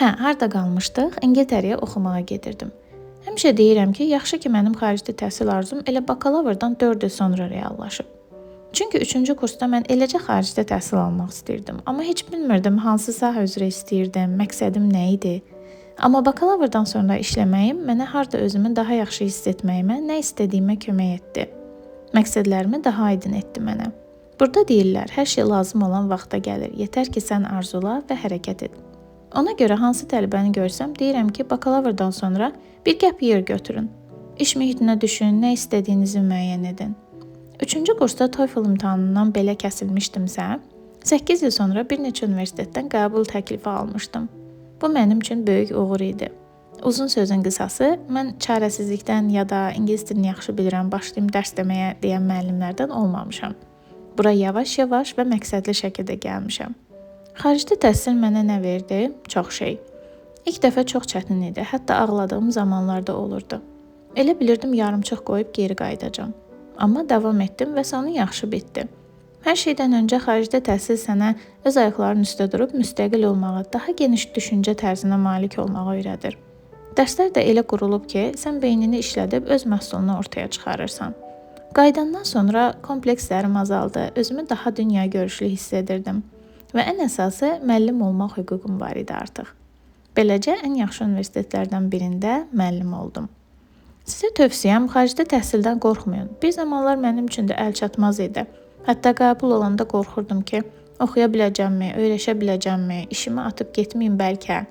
Harda qalmışdıq? İngiltərəyə oxumağa gedirdim. Həmişə deyirəm ki, yaxşı ki, mənim xarici təhsil arzum elə bakalavrdan 4 il sonra reallaşıb. Çünki 3-cü kursda mən eləcə xaricdə təhsil almaq istəyirdim, amma heç bilmirdim hansı sahə üzrə istəyirdim, məqsədim nə idi. Amma bakalavrdan sonra işləməyim mənə harda özümü daha yaxşı hiss etməyimə, nə istədiyimə kömək etdi. Məqsədlərimi daha aydın etdi mənə. Burada deyirlər, hər şey lazım olan vaxta gəlir, yetər ki, sən arzula və hərəkət et. Ona görə hansı tələbəni görsəm, deyirəm ki, bakalavrdan sonra bir gap year götürün. İş mühitinə düşün, nə istədiyinizi müəyyən edin. 3-cü kursda TOEFL imtahanından belə kəsilmişdimsə, 8 il sonra bir neçə universitetdən qəbul təklifi almışdım. Bu mənim üçün böyük uğur idi. Uzun sözün qısası, mən çarəsizlikdən ya da ingilis dilini yaxşı bilirəm, başlayım dərs deməyə deyən müəllimlərdən olmamışam. Bura yavaş-yavaş və məqsədli şəkildə gəlmişəm. Xaricdə təhsil mənə nə verdi? Çox şey. İlk dəfə çox çətin idi, hətta ağladığım zamanlarda olurdu. Elə bilirdim yarımçıq qoyub geri qayıdacam. Amma davam etdim və sonu yaxşı bitdi. Hər şeydən öncə xaricdə təhsil sənə öz ayaqlarının üstə durub müstəqil olmağa, daha geniş düşüncə tərzinə malik olmağa öyrədir. Dərslər də elə qurulub ki, sən beynini işlədib öz məhsulunu ortaya çıxarırsan. Qayıdandan sonra komplekslərim azaldı, özümü daha dünya görüşlü hiss edirdim və ən əsası müəllim olmaq hüququm var idi artıq. Beləcə ən yaxşı universitetlərdən birində müəllim oldum. Sizə tövsiyəm, xaricdə təhsildən qorxmayın. Bir zamanlar mənim üçün də əlçatmaz idi. Hətta qəbul olanda qorxurdum ki, oxuya biləcəmmi, öyrəşə biləcəmmi, işimi atıb getməyim bəlkə.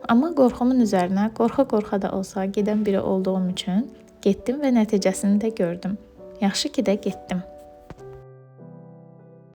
Amma qorxumun üzərinə qorxa-qorxa da olsa gedən biri olduğum üçün getdim və nəticəsini də gördüm. Yaxşı ki də getdim.